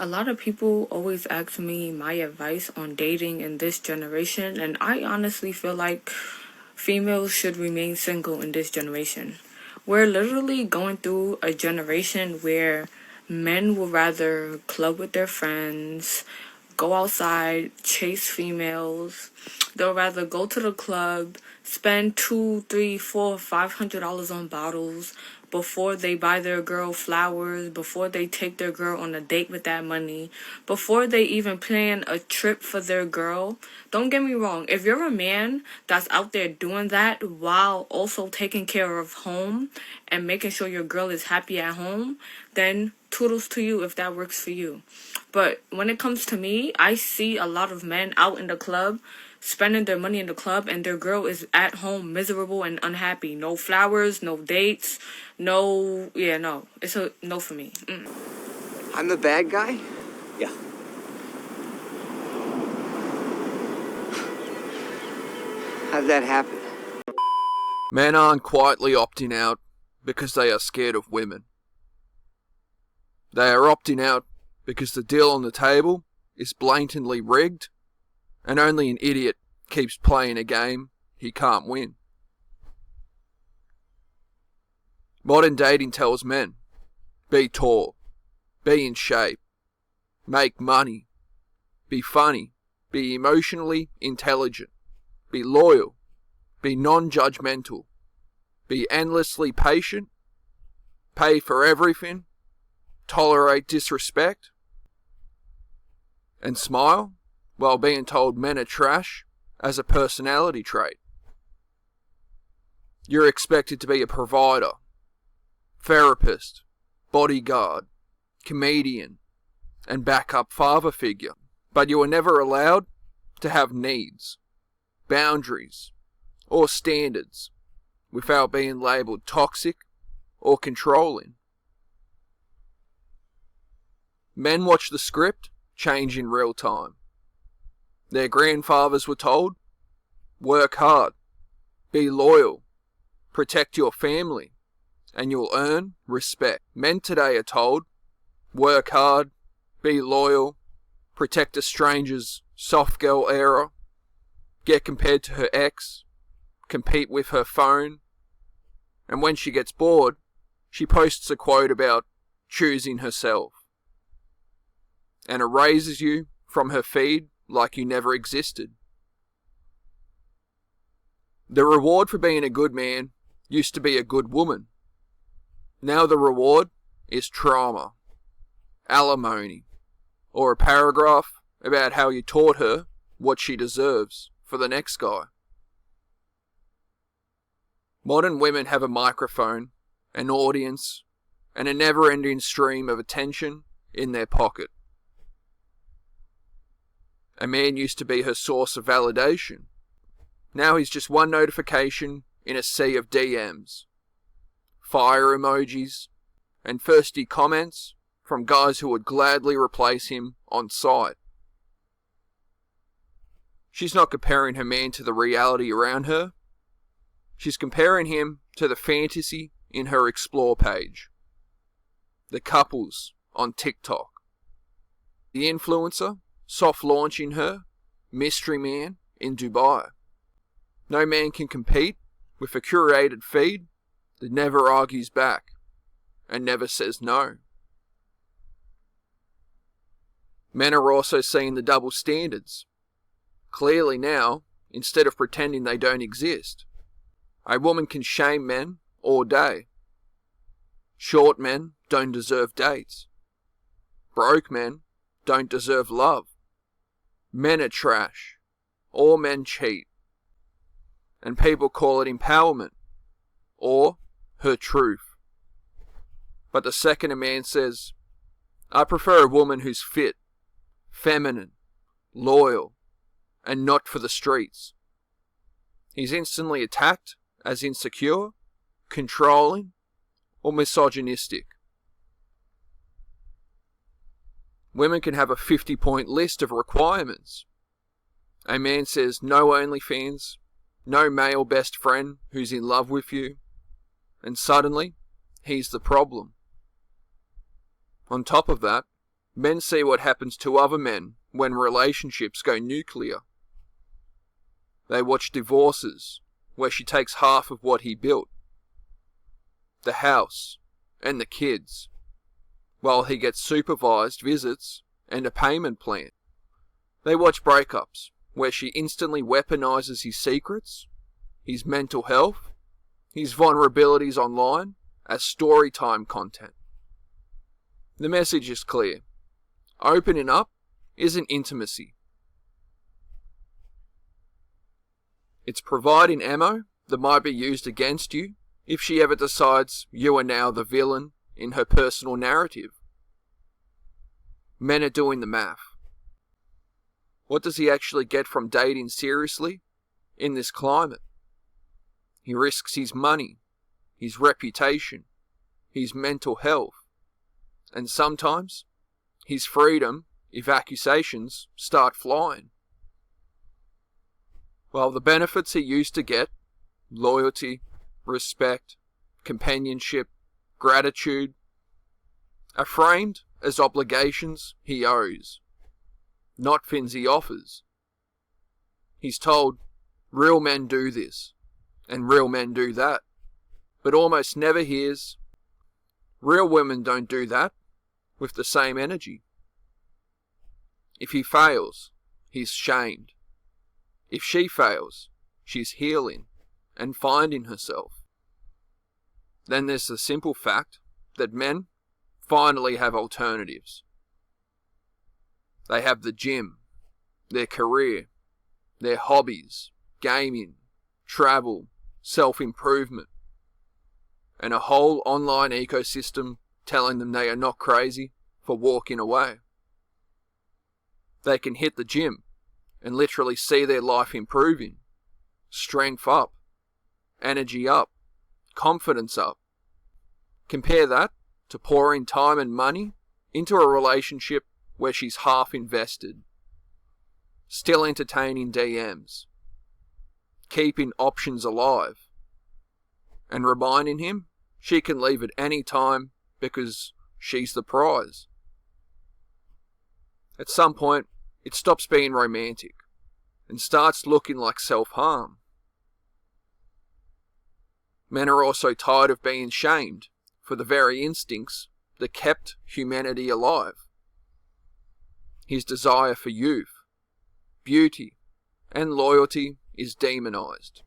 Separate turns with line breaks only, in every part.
A lot of people always ask me my advice on dating in this generation, and I honestly feel like females should remain single in this generation. We're literally going through a generation where men will rather club with their friends, go outside, chase females. They'll rather go to the club, spend two, three, four, $500 on bottles before they buy their girl flowers, before they take their girl on a date with that money, before they even plan a trip for their girl. Don't get me wrong, if you're a man that's out there doing that while also taking care of home and making sure your girl is happy at home, then toodles to you if that works for you. But when it comes to me, I see a lot of men out in the club spending their money in the club and their girl is at home miserable and unhappy. No flowers, no dates, no. It's a no for me.
I'm the bad guy?
Yeah.
How'd that happen?
Men aren't quietly opting out because they are scared of women. They are opting out because the deal on the table is blatantly rigged and only an idiot keeps playing a game he can't win. Modern dating tells men, be tall, be in shape, make money, be funny, be emotionally intelligent, be loyal, be non-judgmental, be endlessly patient, pay for everything, tolerate disrespect, and smile while being told men are trash as a personality trait. You're expected to be a provider, therapist, bodyguard, comedian, and backup father figure, but you are never allowed to have needs, boundaries, or standards without being labelled toxic or controlling. Men watch the script change in real time. Their grandfathers were told, work hard, be loyal, protect your family, and you'll earn respect. Men today are told, work hard, be loyal, protect a stranger's soft girl era, get compared to her ex, compete with her phone, and when she gets bored, she posts a quote about choosing herself and erases you from her feed like you never existed. The reward for being a good man used to be a good woman. Now the reward is trauma, alimony, or a paragraph about how you taught her what she deserves for the next guy. Modern women have a microphone, an audience, and a never-ending stream of attention in their pocket. A man used to be her source of validation. Now he's just one notification in a sea of DMs, fire emojis, and thirsty comments from guys who would gladly replace him on sight. She's not comparing her man to the reality around her. She's comparing him to the fantasy in her explore page. The couples on TikTok. The influencer soft launching her mystery man in Dubai. No man can compete with a curated feed that never argues back and never says no. Men are also seeing the double standards. Clearly now, instead of pretending they don't exist, a woman can shame men all day. Short men don't deserve dates. Broke men don't deserve love. Men are trash. All men cheat. And people call it empowerment, or her truth. But the second a man says, I prefer a woman who's fit, feminine, loyal, and not for the streets, he's instantly attacked as insecure, controlling, or misogynistic. Women can have a 50-point list of requirements. A man says no OnlyFans, no male best friend who's in love with you, and suddenly, he's the problem. On top of that, Men see what happens to other men when relationships go nuclear. They watch divorces where she takes half of what he built, the house and the kids, while he gets supervised visits and a payment plan. They watch breakups where she instantly weaponizes his secrets, his mental health, his vulnerabilities online as story time content. The message is clear. Opening up isn't intimacy. It's providing ammo that might be used against you if she ever decides you are now the villain in her personal narrative. Men are doing the math. What does he actually get from dating seriously in this climate? He risks his money, his reputation, his mental health, and sometimes his freedom if accusations start flying. While the benefits he used to get, loyalty, respect, companionship, gratitude, are framed as obligations he owes, not things he offers. He's told, real men do this, and real men do that, but almost never hears, real women don't do that with the same energy. If he fails, he's shamed. If she fails, she's healing and finding herself. Then there's the simple fact that men finally have alternatives. They have the gym, their career, their hobbies, gaming, travel, self-improvement, and a whole online ecosystem telling them they are not crazy for walking away. They can hit the gym and literally see their life improving, strength up, energy up, confidence up. Compare that to pouring time and money into a relationship where she's half invested, still entertaining DMs, keeping options alive, and reminding him she can leave at any time because she's the prize. At some point, it stops being romantic and starts looking like self-harm. Men are also tired of being shamed for the very instincts that kept humanity alive. His desire for youth, beauty, and loyalty is demonized,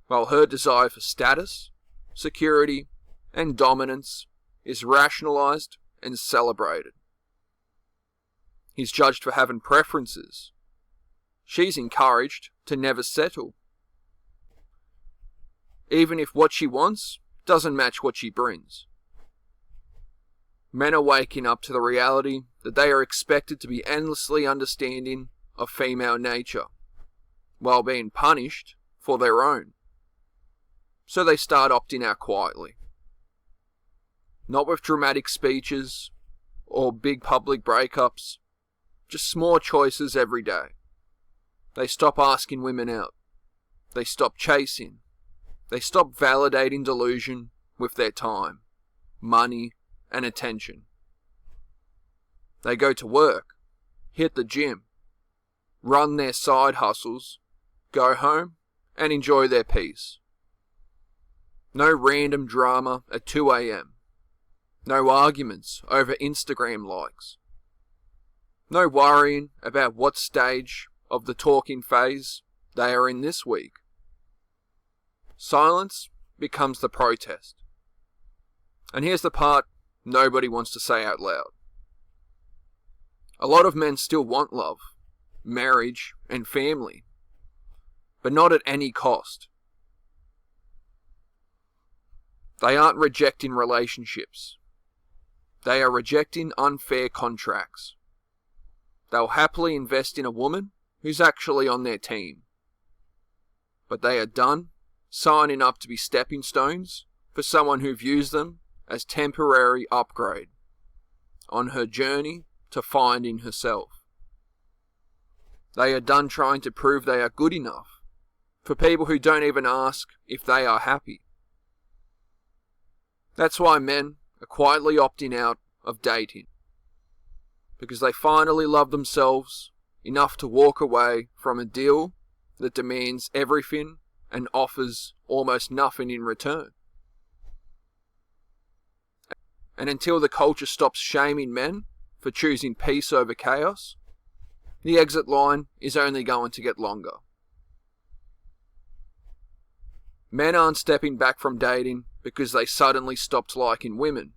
while her desire for status, security, and dominance is rationalized and celebrated. He's judged for having preferences. She's encouraged to never settle, even if what she wants doesn't match what she brings. Men are waking up to the reality that they are expected to be endlessly understanding of female nature, while being punished for their own. So they start opting out quietly. Not with dramatic speeches or big public breakups, just small choices every day. They stop asking women out. They stop chasing. They stop validating delusion with their time, money, and attention. They go to work, hit the gym, run their side hustles, go home, and enjoy their peace. No random drama at 2 a.m. No arguments over Instagram likes. No worrying about what stage of the talking phase they are in this week. Silence becomes the protest. And here's the part nobody wants to say out loud. A lot of men still want love, marriage, and family, but not at any cost. They aren't rejecting relationships. They are rejecting unfair contracts. They'll happily invest in a woman who's actually on their team. But they are done signing up to be stepping stones for someone who views them as temporary upgrade on her journey to finding herself. They are done trying to prove they are good enough for people who don't even ask if they are happy. That's why men are quietly opting out of dating. because they finally love themselves enough to walk away from a deal that demands everything and offers almost nothing in return. And until the culture stops shaming men for choosing peace over chaos, the exit line is only going to get longer. Men aren't stepping back from dating because they suddenly stopped liking women.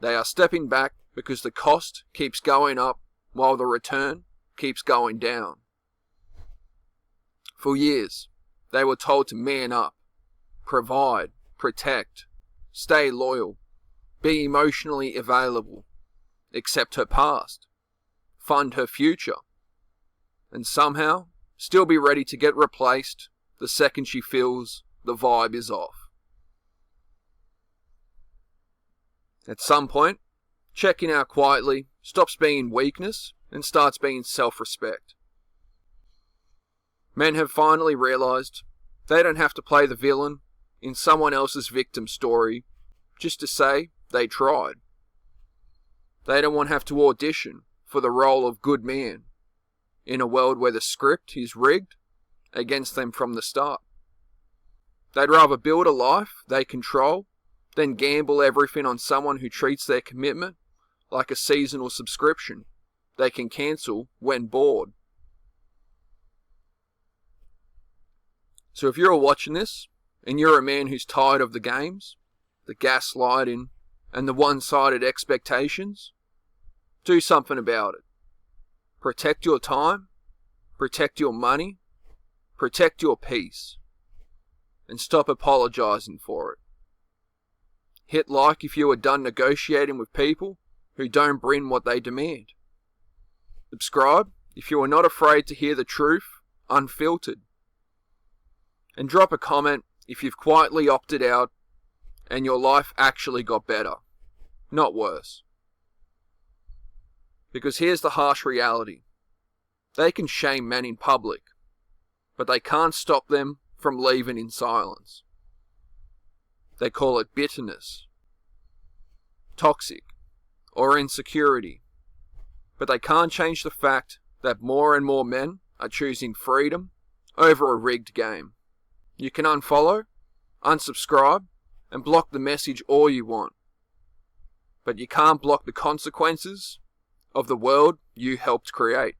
They are stepping back because the cost keeps going up while the return keeps going down. For years, they were told to man up, provide, protect, stay loyal, be emotionally available, accept her past, fund her future, and somehow still be ready to get replaced the second she feels the vibe is off. At some point, checking out quietly stops being weakness and starts being self-respect. Men have finally realised they don't have to play the villain in someone else's victim story just to say they tried. They don't want to have to audition for the role of good man in a world where the script is rigged against them from the start. They'd rather build a life they control than gamble everything on someone who treats their commitment like a seasonal subscription they can cancel when bored. So if you're watching this and you're a man who's tired of the games, the gaslighting, and the one-sided expectations, do something about it. Protect your time, protect your money, protect your peace, and stop apologising for it. Hit like if you are done negotiating with people who don't bring what they demand. Subscribe if you are not afraid to hear the truth unfiltered. And drop a comment if you've quietly opted out and your life actually got better, not worse. Because here's the harsh reality. They can shame men in public, but they can't stop them from leaving in silence. They call it bitterness, toxic, or insecurity. But they can't change the fact that more and more men are choosing freedom over a rigged game. You can unfollow, unsubscribe, and block the message all you want. But you can't block the consequences of the world you helped create.